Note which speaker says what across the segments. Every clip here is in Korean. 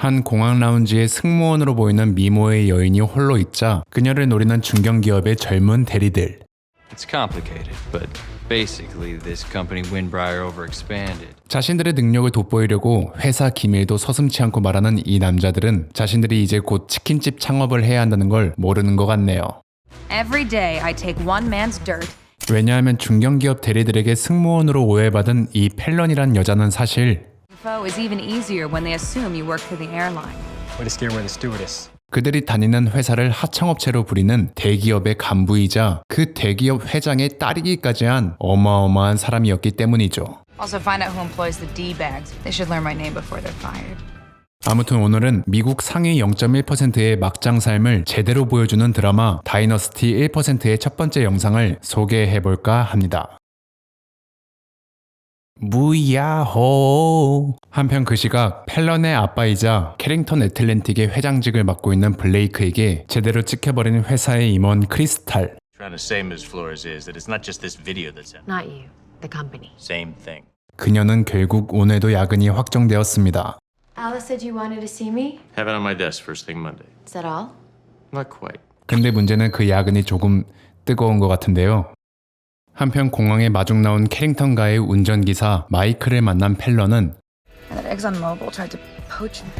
Speaker 1: 한 공항 라운지에 승무원으로 보이는 미모의 여인이 홀로 있자 그녀를 노리는 중견기업의 젊은 대리들.
Speaker 2: It's complicated, but basically this company Windbrier overexpanded.
Speaker 1: 자신들의 능력을 돋보이려고 회사 기밀도 서슴지 않고 말하는 이 남자들은 자신들이 이제 곧 치킨집 창업을 해야 한다는 걸 모르는 것 같네요.
Speaker 3: Every day I take one man's dirt.
Speaker 1: 왜냐하면 중견기업 대리들에게 승무원으로 오해받은 이 펠런이란 여자는 사실
Speaker 3: Info is even easier when they assume you work for the airline.
Speaker 4: Way to scare away the stewardess.
Speaker 1: 그들이 다니는 회사를 하청업체로 부리는 대기업의 간부이자 그 대기업 회장의 딸이기까지 한 어마어마한 사람이었기 때문이죠.
Speaker 3: Also find out who employs the D-bags. They should learn my name before they're fired.
Speaker 1: 아무튼 오늘은 미국 상위 0.1%의 막장 삶을 제대로 보여주는 드라마 다이너스티 1%의 첫 번째 영상을 소개해볼까 합니다. 무야호. 한편 그 시각 펠런의 아빠이자 캐링턴 애틀랜틱의 회장직을 맡고 있는 블레이크에게 제대로 찍혀버린 회사의 임원 크리스탈.
Speaker 5: Trying to say, Ms. Flores, is that it's not just this video that's out.
Speaker 6: Not you, the company.
Speaker 5: Same thing.
Speaker 1: 그녀는 결국 오늘도 야근이 확정되었습니다.
Speaker 7: Alice said you wanted to see me?
Speaker 5: Have it on my desk first thing Monday.
Speaker 7: Is that all?
Speaker 5: Not quite.
Speaker 1: 근데 문제는 그 야근이 조금 뜨거운 것 같은데요. 한편 공항에 마중 나온 캐링턴가의 운전기사 마이클을 만난 펠런은
Speaker 3: And that ExxonMobil tried to poach me.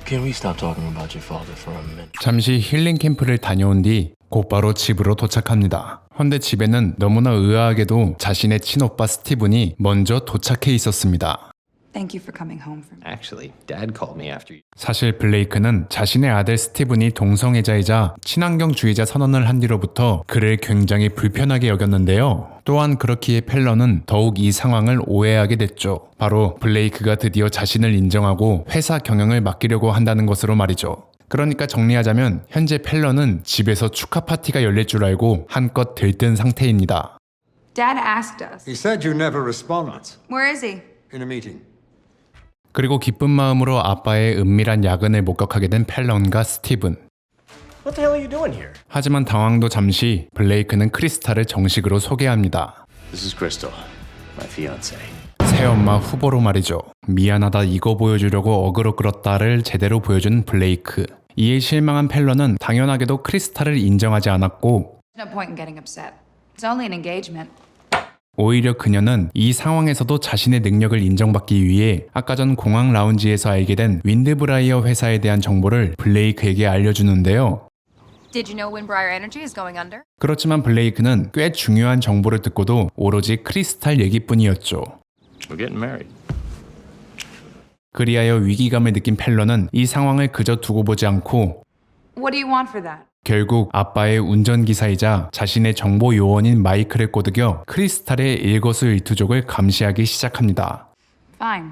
Speaker 5: Can we stop talking about your father for a minute?
Speaker 1: 잠시 힐링 캠프를 다녀온 뒤 곧바로 집으로 도착합니다. 헌데 집에는 너무나 의아하게도 자신의 친오빠 스티븐이 먼저 도착해 있었습니다.
Speaker 3: Thank you for coming home for me.
Speaker 2: Actually, Dad called me after you.
Speaker 1: 사실 블레이크는 자신의 아들 스티븐이 동성애자이자 친환경주의자 선언을 한 뒤로부터 그를 굉장히 불편하게 여겼는데요. 또한 그렇기에 펠런은 더욱 이 상황을 오해하게 됐죠. 바로 블레이크가 드디어 자신을 인정하고 회사 경영을 맡기려고 한다는 것으로 말이죠. 그러니까 정리하자면 현재 펠런은 집에서 축하 파티가 열릴 줄 알고 한껏 들뜬 상태입니다.
Speaker 3: Dad asked us.
Speaker 8: He said you never responded.
Speaker 3: Where is he?
Speaker 8: In a meeting.
Speaker 1: 그리고 기쁜 마음으로 아빠의 은밀한 야근을 목격하게 된 펠런과 스티븐.
Speaker 4: What the hell are you doing here?
Speaker 1: 하지만 당황도 잠시 블레이크는 크리스탈을 정식으로 소개합니다.
Speaker 5: This is Crystal, my fiance.
Speaker 1: 새엄마 후보로 말이죠. 미안하다 이거 보여주려고 어그로 끌었다를 제대로 보여준 블레이크. 이에 실망한 펠런은 당연하게도 크리스탈을 인정하지 않았고
Speaker 3: No point in getting upset. It's only an engagement.
Speaker 1: 오히려 그녀는 이 상황에서도 자신의 능력을 인정받기 위해 아까 전 공항 라운지에서 알게 된 윈드브라이어 회사에 대한 정보를 블레이크에게 알려주는데요.
Speaker 3: Did you know Windbrier Energy is going under?
Speaker 1: 그렇지만 블레이크는 꽤 중요한 정보를 듣고도 오로지 크리스탈 얘기뿐이었죠.
Speaker 5: We're getting married.
Speaker 1: 그리하여 위기감을 느낀 펠런은 이 상황을 그저 두고 보지 않고
Speaker 3: What do you want for that?
Speaker 1: 결국 아빠의 운전기사이자 자신의 정보 요원인 마이클을 꼬드겨 크리스탈의 일거수일투족을 감시하기 시작합니다.
Speaker 3: Fine.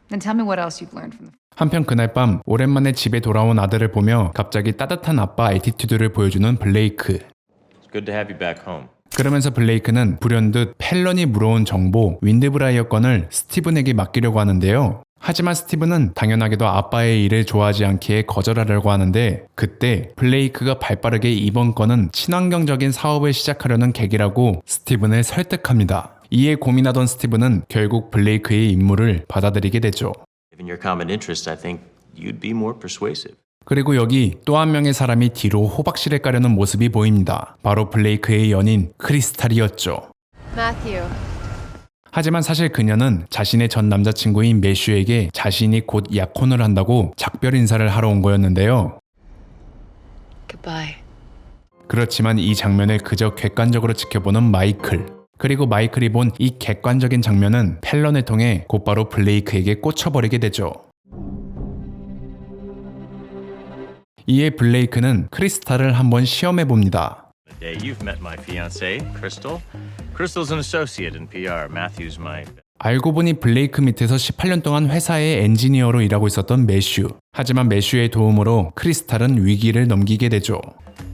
Speaker 3: Then tell me what else you've learned from the...
Speaker 1: 한편 그날 밤 오랜만에 집에 돌아온 아들을 보며 갑자기 따뜻한 아빠 애티튜드를 보여주는 블레이크.
Speaker 5: It's good to have you back home.
Speaker 1: 그러면서 블레이크는 불현듯 펠런이 물어온 정보 윈드브라이어 건을 스티븐에게 맡기려고 하는데요. 하지만 스티븐은 당연하게도 아빠의 일을 좋아하지 않기에 거절하려고 하는데 그때 블레이크가 발빠르게 이번 건은 친환경적인 사업을 시작하려는 계기라고 스티븐을 설득합니다. 이에 고민하던 스티븐은 결국 블레이크의 임무를 받아들이게 되죠.
Speaker 5: Given your common interest, I think you'd be more persuasive.
Speaker 1: 그리고 여기 또 한 명의 사람이 뒤로 호박씨를 까려는 모습이 보입니다. 바로 블레이크의 연인 크리스탈이었죠.
Speaker 7: Matthew.
Speaker 1: 하지만 사실 그녀는 자신의 전 남자친구인 매슈에게 자신이 곧 약혼을 한다고 작별 인사를 하러 온 거였는데요.
Speaker 7: Goodbye.
Speaker 1: 그렇지만 이 장면을 그저 객관적으로 지켜보는 마이클. 그리고 마이클이 본 이 객관적인 장면은 펠런을 통해 곧바로 블레이크에게 꽂혀버리게 되죠. 이에 블레이크는 크리스탈을 한번 시험해봅니다.
Speaker 5: The day you've met my fiance, Crystal. Crystal's an associate in PR. Matthew's my...
Speaker 1: 알고 보니 블레이크 밑에서 18년 동안 회사의 엔지니어로 일하고 있었던 매슈. 하지만 매슈의 도움으로 크리스탈은 위기를 넘기게 되죠.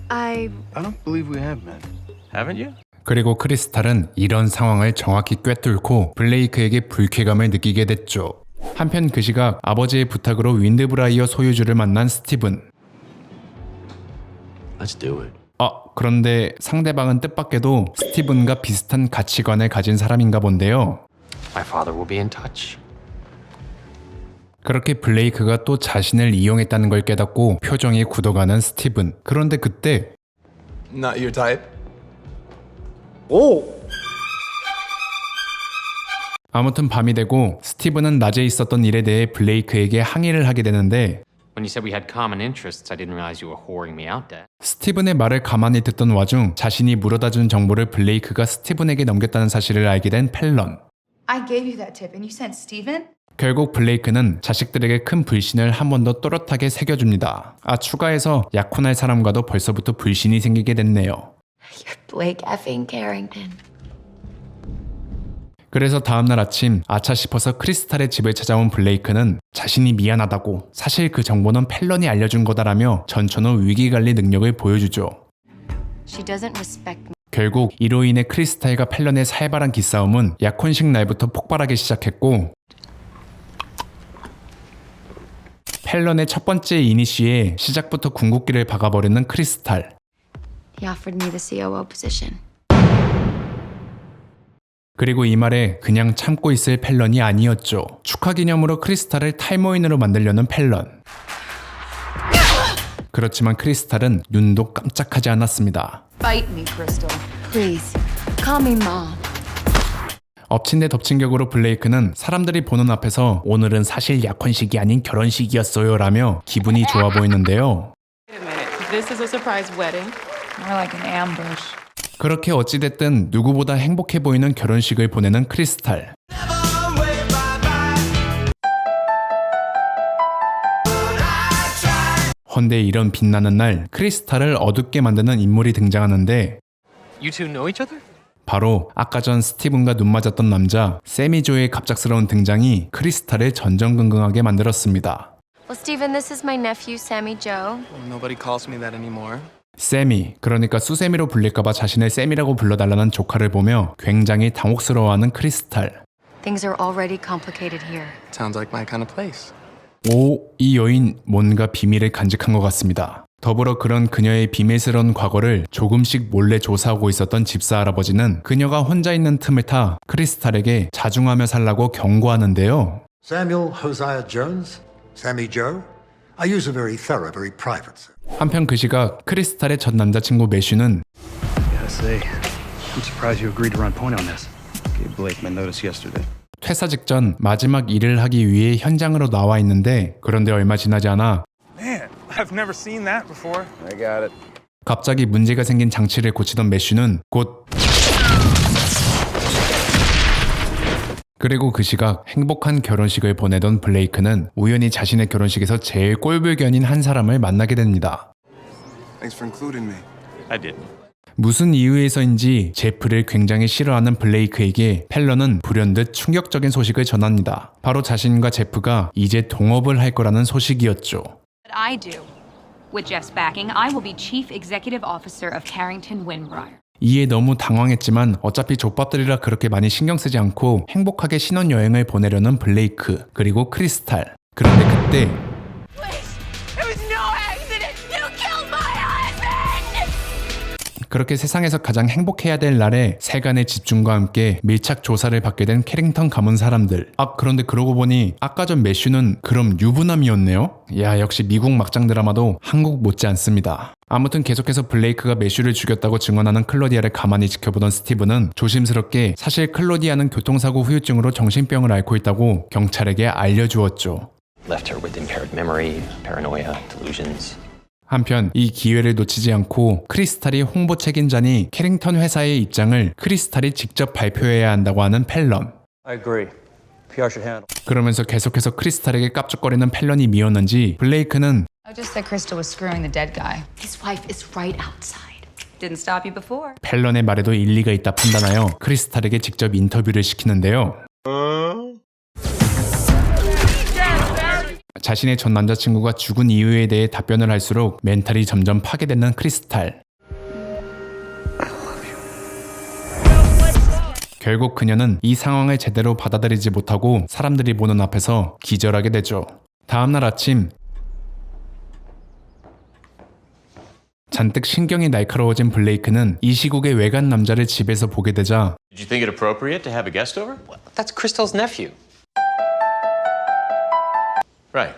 Speaker 7: I
Speaker 5: don't believe we have met. Haven't you?
Speaker 1: 그리고 크리스탈은 이런 상황을 정확히 꿰뚫고 블레이크에게 불쾌감을 느끼게 됐죠. 한편 그 시각 아버지의 부탁으로 윈드브라이어 소유주를 만난 스티븐.
Speaker 5: Let's do it.
Speaker 1: 그런데 상대방은 뜻밖에도 스티븐과 비슷한 가치관을 가진 사람인가 본데요.
Speaker 2: My father will be in touch.
Speaker 1: 그렇게 블레이크가 또 자신을 이용했다는 걸 깨닫고 표정이 굳어가는 스티븐. 그런데 그때
Speaker 6: Not your type.
Speaker 1: 아무튼 밤이 되고 스티븐은 낮에 있었던 일에 대해 블레이크에게 항의를 하게 되는데
Speaker 9: When you said we had common interests, I didn't realize you were whoring me out, Dad.
Speaker 1: 스티븐의 말을 가만히 듣던 와중 자신이 물어다준 정보를 블레이크가 스티븐에게 넘겼다는 사실을 알게 된 펠런.
Speaker 3: I gave you that tip and you sent Steven?
Speaker 1: 결국 블레이크는 자식들에게 큰 불신을 한 번 더 또렷하게 새겨줍니다. 추가해서 약혼할 사람과도 벌써부터 불신이 생기게 됐네요.
Speaker 7: You're Blake effing Carrington.
Speaker 1: 그래서 다음날 아침 아차 싶어서 크리스탈의 집을 찾아온 블레이크는 자신이 미안하다고 사실 그 정보는 펠런이 알려준 거다라며 전천후 위기관리 능력을 보여주죠.
Speaker 7: She doesn't respect me.
Speaker 1: 결국 이로 인해 크리스탈과 펠런의 살벌한 기싸움은 약혼식 날부터 폭발하기 시작했고 펠런의 첫 번째 이니시에 시작부터 궁극기를 박아버리는 크리스탈.
Speaker 7: He offered me the COO position.
Speaker 1: 그리고 이 말에 그냥 참고 있을 펠런이 아니었죠. 축하 기념으로 크리스탈을 탈모인으로 만들려는 펠런. 그렇지만 크리스탈은 눈도 깜짝하지 않았습니다.
Speaker 3: Fight me, Crystal.
Speaker 7: Please, call me Mom.
Speaker 1: 엎친 데 덮친 격으로 블레이크는 사람들이 보는 앞에서 오늘은 사실 약혼식이 아닌 결혼식이었어요 라며 기분이 좋아 보이는데요.
Speaker 10: Wait a minute. This is a surprise wedding.
Speaker 3: More like an ambush.
Speaker 1: 그렇게 어찌됐든 누구보다 행복해 보이는 결혼식을 보내는 크리스탈. 헌데 이런 빛나는 날 크리스탈을 어둡게 만드는 인물이 등장하는데
Speaker 9: You two know each other?
Speaker 1: 바로 아까 전 스티븐과 눈 맞았던 남자 세미조의 갑작스러운 등장이 크리스탈을 전전긍긍하게 만들었습니다.
Speaker 7: Well, Steven, this is my nephew, Sammy Joe.
Speaker 6: Nobody calls me that anymore.
Speaker 1: 세미, 그러니까 수세미로 불릴까봐 자신을 세미라고 불러달라는 조카를 보며 굉장히 당혹스러워하는 크리스탈.
Speaker 7: Things are already complicated here.
Speaker 6: Sounds like my kind of place.
Speaker 1: 이 여인 뭔가 비밀을 간직한 것 같습니다. 더불어 그런 그녀의 비밀스러운 과거를 조금씩 몰래 조사하고 있었던 집사 할아버지는 그녀가 혼자 있는 틈을 타 크리스탈에게 자중하며 살라고 경고하는데요.
Speaker 8: Samuel Hosea Jones? Sammy Joe? I use a very thorough, very private, sir.
Speaker 1: 한편 그 시각 크리스탈의 전 남자친구 매슈는
Speaker 11: Gotta say, I'm surprised you agreed to run point on this. Gave Blake my notice yesterday.
Speaker 1: 퇴사 직전 마지막 일을 하기 위해 현장으로 나와 있는데 그런데 얼마 지나지 않아
Speaker 11: Man, I've never seen that before. I got it.
Speaker 1: 갑자기 문제가 생긴 장치를 고치던 매슈는 곧 그리고 그 시각 행복한 결혼식을 보내던 블레이크는 우연히 자신의 결혼식에서 제일 꼴불견인 한 사람을 만나게 됩니다.
Speaker 6: Thanks for including me.
Speaker 5: I didn't.
Speaker 1: 무슨 이유에서인지 제프를 굉장히 싫어하는 블레이크에게 펠런은 불현듯 충격적인 소식을 전합니다. 바로 자신과 제프가 이제 동업을 할 거라는 소식이었죠.
Speaker 12: But I do. With Jeff's backing, I will be Chief Executive Officer of Carrington Windbriar.
Speaker 1: 이에 너무 당황했지만 어차피 족밥들이라 그렇게 많이 신경 쓰지 않고 행복하게 신혼여행을 보내려는 블레이크 그리고 크리스탈. 그런데 그때 그렇게 세상에서 가장 행복해야 될 날에 세간의 집중과 함께 밀착 조사를 받게 된 캐링턴 가문 사람들. 그런데 그러고 보니 아까 전 매슈는 그럼 유부남이었네요? 야, 역시 미국 막장 드라마도 한국 못지 않습니다. 아무튼 계속해서 블레이크가 매슈를 죽였다고 증언하는 클로디아를 가만히 지켜보던 스티븐은 조심스럽게 사실 클로디아는 교통사고 후유증으로 정신병을 앓고 있다고 경찰에게 알려주었죠.
Speaker 9: Left her with impaired memory, paranoia, delusions.
Speaker 1: 한편 이 기회를 놓치지 않고 크리스탈이 홍보 책임자니 캐링턴 회사의 입장을 크리스탈이 직접 발표해야 한다고 하는 펠런.
Speaker 11: I agree. PR should handle.
Speaker 1: 그러면서 계속해서 크리스탈에게 깝죽거리는 펠런이 미웠는지 블레이크는
Speaker 3: I just said Crystal was screwing the dead guy.
Speaker 7: His wife is right outside.
Speaker 12: Didn't stop you before.
Speaker 1: 펠런의 말에도 일리가 있다 판단하여 크리스탈에게 직접 인터뷰를 시키는데요. 자신의 전 남자친구가 죽은 이유에 대해 답변을 할수록 멘탈이 점점 파괴되는 크리스탈. 결국 그녀는 이 상황을 제대로 받아들이지 못하고 사람들이 보는 앞에서 기절하게 되죠. 다음날 아침 잔뜩 신경이 날카로워진 블레이크는 이 시국에 외간 남자를 집에서 보게 되자
Speaker 5: Did you think it appropriate to have a guest over?
Speaker 9: That's Crystal's nephew.
Speaker 5: Right.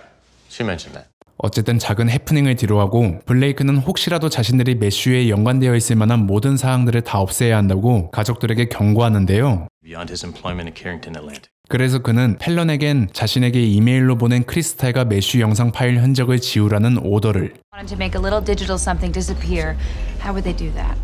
Speaker 5: She mentioned that.
Speaker 1: 어쨌든 작은 해프닝을 뒤로하고 블레이크는 혹시라도 자신들이 매슈에 연관되어 있을 만한 모든 사항들을 다 없애야 한다고 가족들에게 경고하는데요.
Speaker 5: Beyond his employment at Carrington Atlantic.
Speaker 1: 그래서 그는 펠런에겐 자신에게 이메일로 보낸 크리스탈과 매슈 영상 파일 흔적을 지우라는 오더를,
Speaker 3: Wanted to make a little digital something disappear. How would they do that?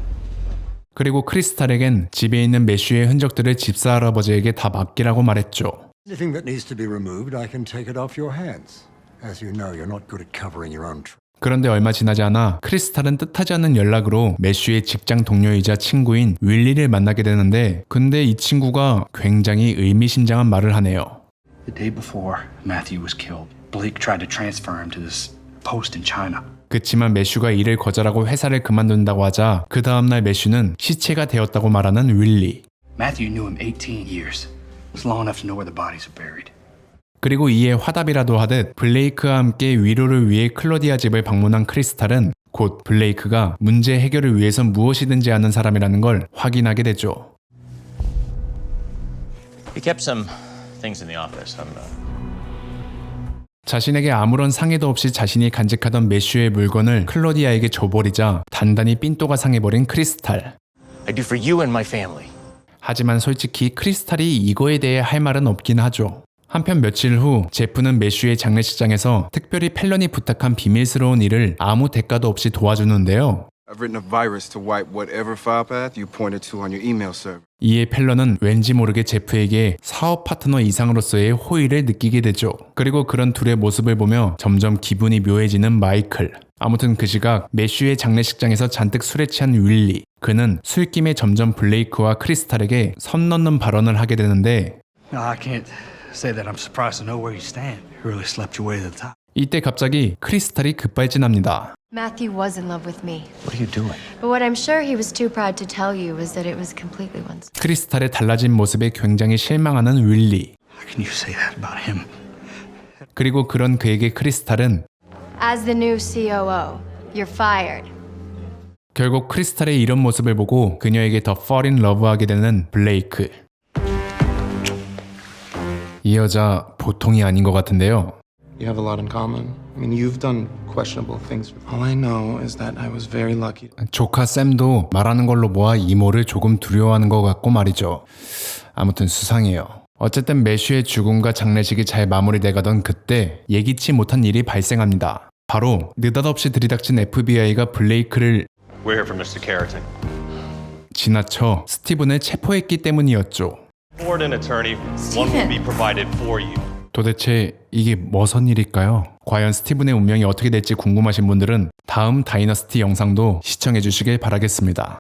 Speaker 1: 그리고 크리스탈에겐 집에 있는 매슈의 흔적들을 집사 할아버지에게 다 맡기라고 말했죠.
Speaker 8: Anything that needs to be removed, I can take it off your hands. As you know, you're not good at covering your own tracks.
Speaker 1: 그런데 얼마 지나지 않아 크리스탈은 뜻하지 않은 연락으로 매슈의 직장 동료이자 친구인 윌리를 만나게 되는데, 근데 이 친구가 굉장히 의미심장한 말을 하네요.
Speaker 11: The day before Matthew was killed, Blake tried to transfer him to this post in China.
Speaker 1: 그치만 매슈가 일을 거절하고 회사를 그만둔다고 하자 그 다음날 매슈는 시체가 되었다고 말하는 윌리.
Speaker 11: Matthew knew him 18 years. It's long enough to know where the bodies are buried.
Speaker 1: 그리고 이에 화답이라도 하듯 블레이크와 함께 위로를 위해 클로디아 집을 방문한 크리스탈은 곧 블레이크가 문제 해결을 위해서 무엇이든지 하는 사람이라는 걸 확인하게 되죠.
Speaker 5: He kept some things in the office.
Speaker 1: 자신에게 아무런 상해도 없이 자신이 간직하던 매슈의 물건을 클로디아에게 줘버리자 단단히 삔또가 상해버린 크리스탈.
Speaker 5: I do for you and my family.
Speaker 1: 하지만 솔직히 크리스탈이 이거에 대해 할 말은 없긴 하죠. 한편 며칠 후 제프는 매슈의 장례식장에서 특별히 펠런이 부탁한 비밀스러운 일을 아무 대가도 없이 도와주는데요.
Speaker 6: I've written a virus to wipe whatever file path you pointed to on your email server.
Speaker 1: 이에 펠런은 왠지 모르게 제프에게 사업 파트너 이상으로서의 호의를 느끼게 되죠. 그리고 그런 둘의 모습을 보며 점점 기분이 묘해지는 마이클. 아무튼 그 시각 매슈의 장례식장에서 잔뜩 술에 취한 윌리. 그는 술김에 점점 블레이크와 크리스탈에게 선 넘는 발언을 하게 되는데,
Speaker 11: No, I can't say that I'm surprised to know where you stand. You really slept your way to the top.
Speaker 1: 이때 갑자기 크리스탈이 급발진합니다.
Speaker 7: Matthew was in love with me.
Speaker 5: What are you doing?
Speaker 7: But what I'm sure he was too proud to tell you was that it was completely one.
Speaker 1: 크리스탈의 달라진 모습에 굉장히 실망하는 윌리.
Speaker 11: How can you say that about him?
Speaker 1: 그리고 그런 그에게 크리스탈은
Speaker 7: As the new COO, you're fired.
Speaker 1: 결국 크리스탈의 이런 모습을 보고 그녀에게 더 fall in love하게 되는 블레이크. 이 여자 보통이 아닌 것 같은데요.
Speaker 6: You have a lot in common. I mean, you've done questionable things. All I know is that I was very lucky.
Speaker 1: 조카 샘도 말하는 걸로 보아 이모를 조금 두려워하는 것 같고 말이죠. 아무튼 수상해요. 어쨌든 매슈의 죽음과 장례식이 잘 마무리돼가던 그때 예기치 못한 일이 발생합니다. 바로 느닷없이 들이닥친 FBI가 블레이크를
Speaker 5: We're here for Mr. Carrington.
Speaker 1: 지나쳐 스티븐을 체포했기 때문이었죠.
Speaker 5: Forward an attorney. One will be provided for you.
Speaker 1: 도대체 이게 무슨 일일까요? 과연 스티븐의 운명이 어떻게 될지 궁금하신 분들은 다음 다이너스티 영상도 시청해 주시길 바라겠습니다.